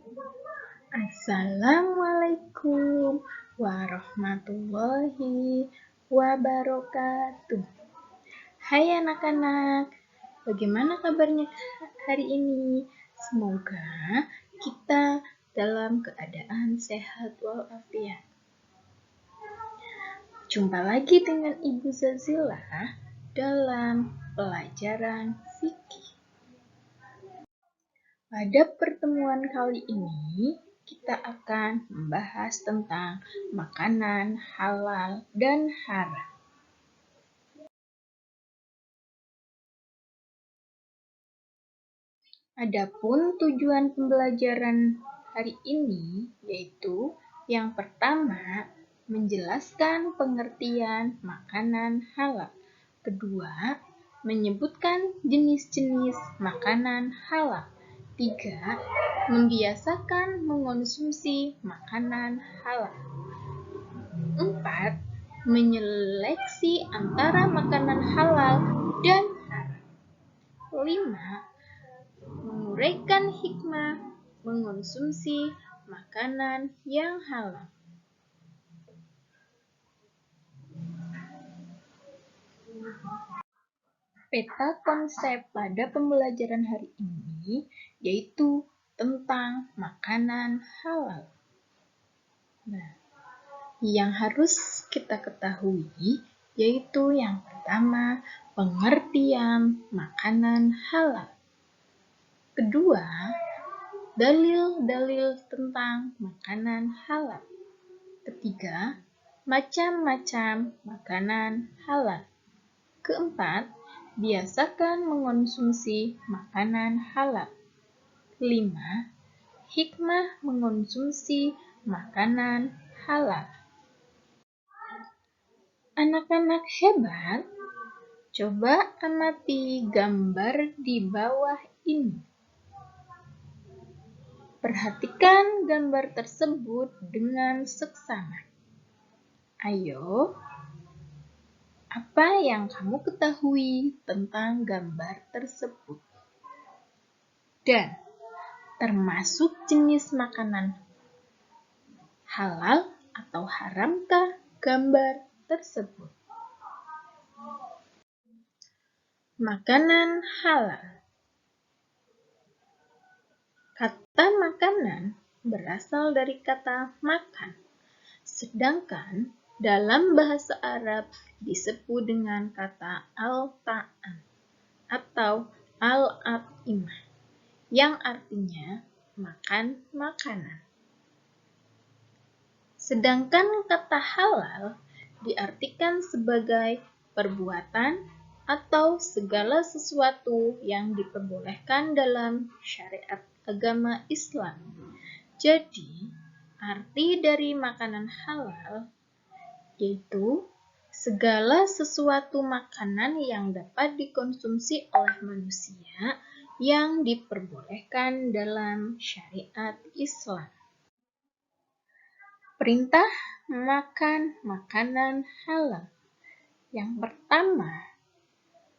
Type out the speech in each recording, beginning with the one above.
Assalamualaikum warahmatullahi wabarakatuh. Hai anak-anak, bagaimana kabarnya hari ini? Semoga kita dalam keadaan sehat walafiat. Jumpa lagi dengan Ibu Zazila dalam pelajaran fikih. Pada pertemuan kali ini, kita akan membahas tentang makanan halal dan haram. Adapun tujuan pembelajaran hari ini yaitu yang pertama, menjelaskan pengertian makanan halal. Kedua, menyebutkan jenis-jenis makanan halal. 3. Membiasakan mengonsumsi makanan halal. 4. Menyeleksi antara makanan halal dan haram. 5. Menguraikan hikmah mengonsumsi makanan yang halal. Peta konsep pada pembelajaran hari ini yaitu tentang makanan halal. Nah, yang harus kita ketahui yaitu yang pertama, pengertian makanan halal. Kedua, dalil-dalil tentang makanan halal. Ketiga, macam-macam makanan halal. Keempat, biasakan mengonsumsi makanan halal. 5. Hikmah mengonsumsi makanan halal. Anak-anak hebat, coba amati gambar di bawah ini. Perhatikan gambar tersebut dengan seksama. Ayo, apa yang kamu ketahui tentang gambar tersebut? Dan termasuk jenis makanan halal atau haramkah gambar tersebut? Makanan halal. Kata makanan berasal dari kata makan, sedangkan dalam bahasa Arab disebut dengan kata al-ta'am atau al-at'imah, yang artinya makan makanan. Sedangkan kata halal diartikan sebagai perbuatan atau segala sesuatu yang diperbolehkan dalam syariat agama Islam. Jadi, arti dari makanan halal yaitu segala sesuatu makanan yang dapat dikonsumsi oleh manusia yang diperbolehkan dalam syariat Islam. Perintah makan makanan halal. Yang pertama,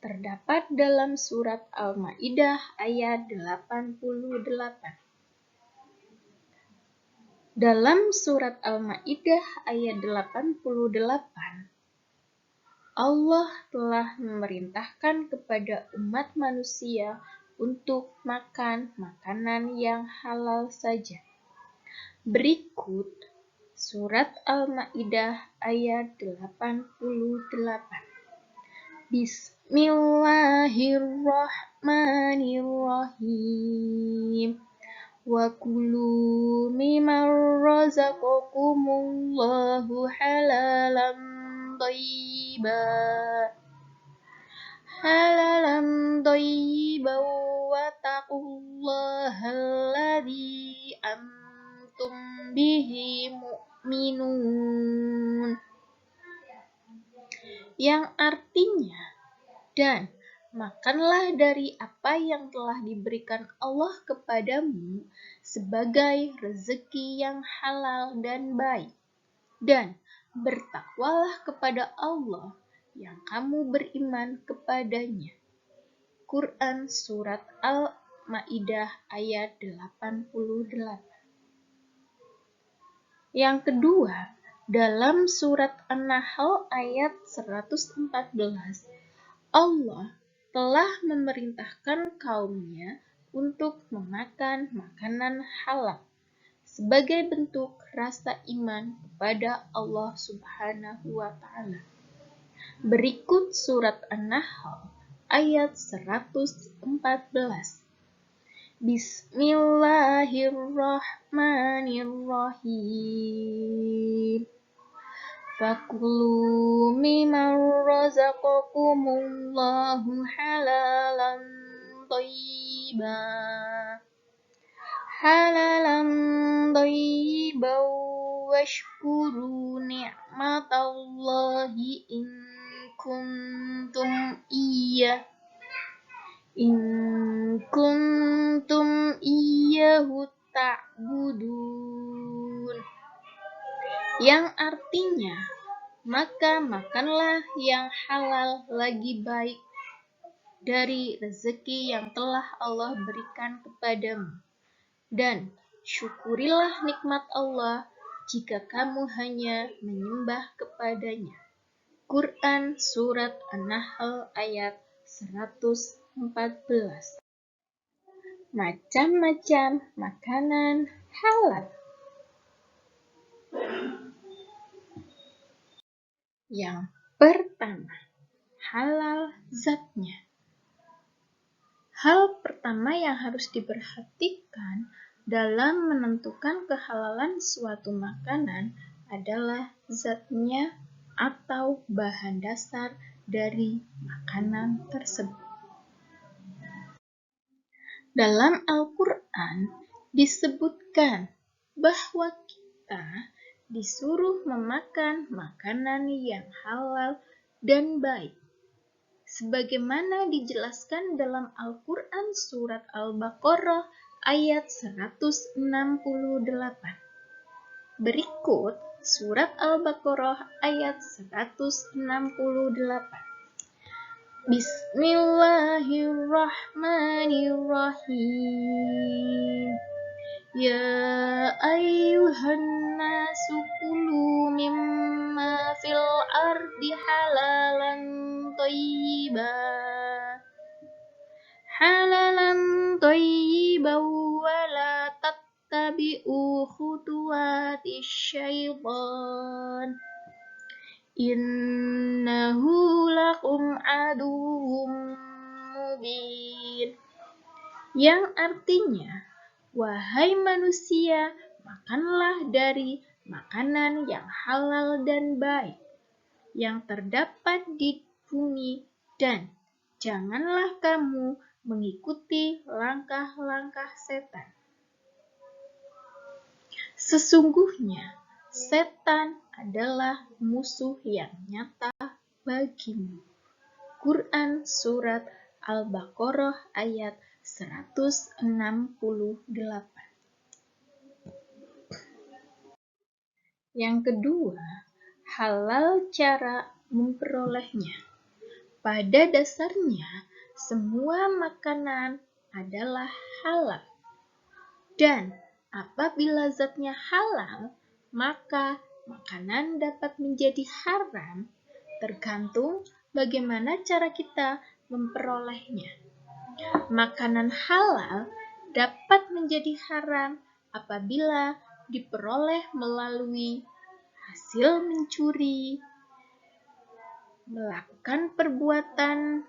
terdapat dalam surat Al-Maidah ayat 88. Dalam surat Al-Maidah ayat 88, Allah telah memerintahkan kepada umat manusia untuk makan makanan yang halal saja. Berikut surat Al-Maidah ayat 88. Bismillahirrahmanirrahim. Wa kulu mimma razaqakumullahu halalan thayyiban wa taqullaha alladzi antum bihi mu'minun, yang artinya, dan makanlah dari apa yang telah diberikan Allah kepadamu sebagai rezeki yang halal dan baik, dan bertakwalah kepada Allah yang kamu beriman kepadanya. Quran Surat Al-Maidah ayat 88. Yang kedua, dalam surat An-Nahl ayat 114, Allah telah memerintahkan kaumnya untuk memakan makanan halal sebagai bentuk rasa iman kepada Allah Subhanahu wa Ta'ala. Berikut surat An-Nahl ayat 114. Bismillahirrahmanirrahim. Fakulu mimma razaqakumullahu halalan thayyiban washkuru ni'matallahi in kuntum iyyahu ta'budun. Yang artinya, maka makanlah yang halal lagi baik dari rezeki yang telah Allah berikan kepadamu, dan syukurilah nikmat Allah jika kamu hanya menyembah kepadanya. Quran Surat An-Nahl ayat 114. Macam-macam makanan halal. Yang pertama, halal zatnya. Hal pertama yang harus diperhatikan dalam menentukan kehalalan suatu makanan adalah zatnya atau bahan dasar dari makanan tersebut. Dalam Al-Quran disebutkan bahwa kita disuruh memakan makanan yang halal dan baik. Sebagaimana dijelaskan dalam Al-Quran Surat Al-Baqarah ayat 168. Berikut Surat Al-Baqarah ayat 168. Bismillahirrahmanirrahim. Ya ayyuhan nasu kulu mimma fil ardi halalan thayyiban wa la tattabi'u khutuwatis syaitan. Innahu lakum aduwwum mubin. Yang artinya, wahai manusia, makanlah dari makanan yang halal dan baik yang terdapat di bumi, dan janganlah kamu mengikuti langkah-langkah setan. Sesungguhnya setan adalah musuh yang nyata bagimu. Quran Surat Al-Baqarah ayat 168. Yang kedua, halal cara memperolehnya. Pada dasarnya, semua makanan adalah halal. Dan apabila zatnya halal, maka makanan dapat menjadi haram, tergantung bagaimana cara kita memperolehnya. Makanan halal dapat menjadi haram apabila diperoleh melalui hasil mencuri, melakukan perbuatan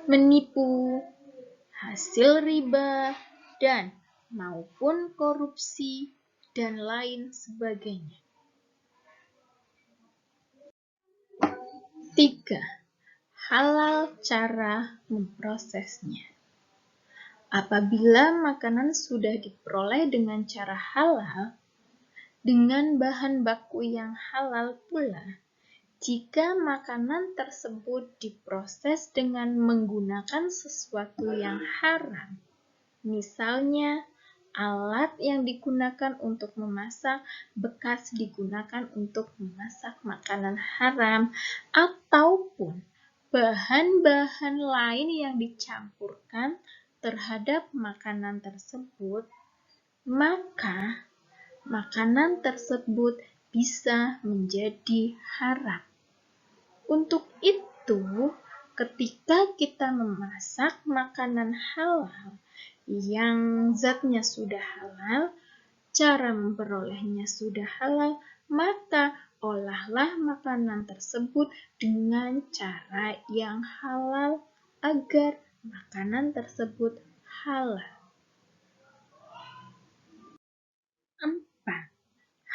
menipu, hasil riba, dan maupun korupsi, dan lain sebagainya. 3. Halal cara memprosesnya. Apabila makanan sudah diperoleh dengan cara halal, dengan bahan baku yang halal pula, jika makanan tersebut diproses dengan menggunakan sesuatu yang haram, misalnya alat yang digunakan untuk memasak bekas digunakan untuk memasak makanan haram, ataupun bahan-bahan lain yang dicampurkan terhadap makanan tersebut, maka makanan tersebut bisa menjadi haram. Untuk itu, ketika kita memasak makanan halal yang zatnya sudah halal, cara memperolehnya sudah halal, maka olahlah makanan tersebut dengan cara yang halal agar makanan tersebut halal. 4.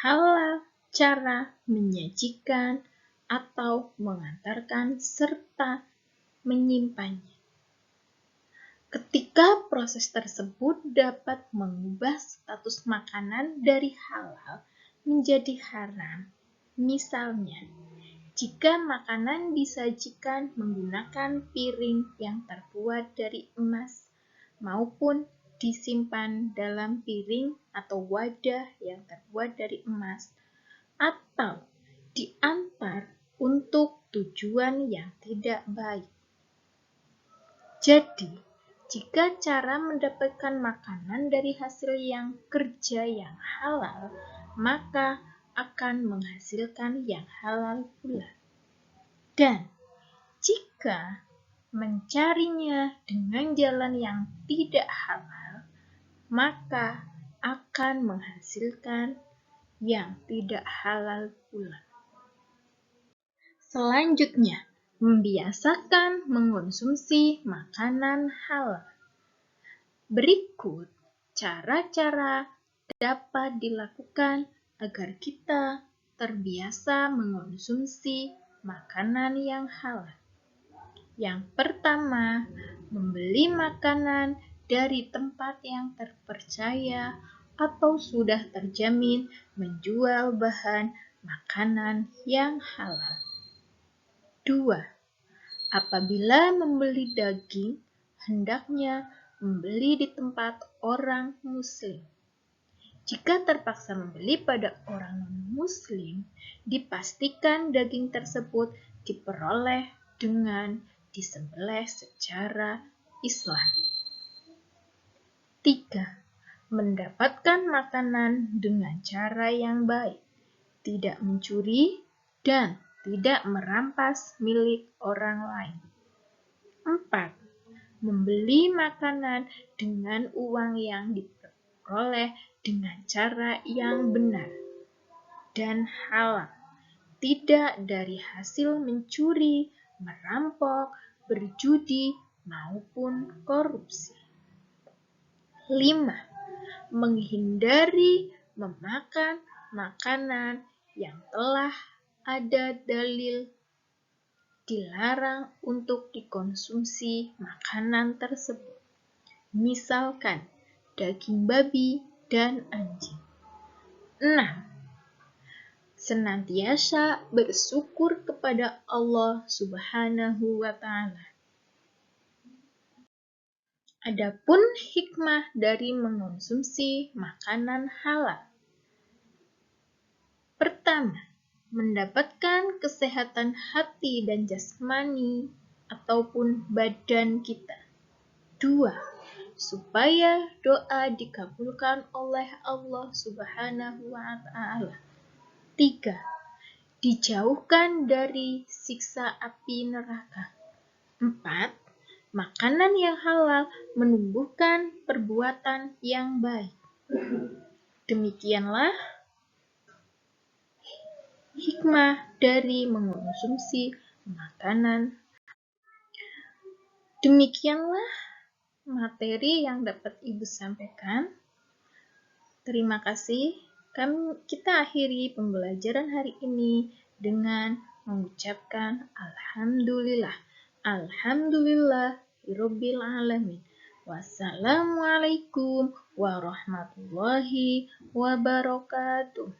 Halal cara menyajikan atau mengantarkan serta menyimpannya. Ketika proses tersebut dapat mengubah status makanan dari halal menjadi haram. Misalnya, jika makanan disajikan menggunakan piring yang terbuat dari emas maupun disimpan dalam piring atau wadah yang terbuat dari emas, atau diantar untuk tujuan yang tidak baik. Jadi, jika cara mendapatkan makanan dari hasil yang kerja yang halal, maka akan menghasilkan yang halal pula. Dan jika mencarinya dengan jalan yang tidak halal, maka akan menghasilkan yang tidak halal pula. Selanjutnya, membiasakan mengonsumsi makanan halal. Berikut cara-cara dapat dilakukan agar kita terbiasa mengonsumsi makanan yang halal. Yang pertama, membeli makanan dari tempat yang terpercaya atau sudah terjamin menjual bahan makanan yang halal. 2. Apabila membeli daging, hendaknya membeli di tempat orang Muslim. Jika terpaksa membeli pada orang non-Muslim, dipastikan daging tersebut diperoleh dengan disembelih secara Islam. 3. Mendapatkan makanan dengan cara yang baik, tidak mencuri dan tidak merampas milik orang lain. 4. Membeli makanan dengan uang yang diperoleh dengan cara yang benar dan halal, tidak dari hasil mencuri, merampok, berjudi, maupun korupsi. 5. Menghindari memakan makanan yang telah ada dalil dilarang untuk dikonsumsi makanan tersebut. Misalkan daging babi dan anjing. 6. Senantiasa bersyukur kepada Allah Subhanahu wa Ta'ala. Adapun hikmah dari mengonsumsi makanan halal. Pertama, mendapatkan kesehatan hati dan jasmani ataupun badan kita. 2. Supaya doa dikabulkan oleh Allah Subhanahu wa Ta'ala. 3. Dijauhkan dari siksa api neraka. 4. Makanan yang halal menumbuhkan perbuatan yang baik. Demikianlah hikmah dari mengonsumsi makanan. Demikianlah materi yang dapat Ibu sampaikan. Terima kasih. Kita akhiri pembelajaran hari ini dengan mengucapkan Alhamdulillah. Alhamdulillahirabbil alamin. Wassalamualaikum warahmatullahi wabarakatuh.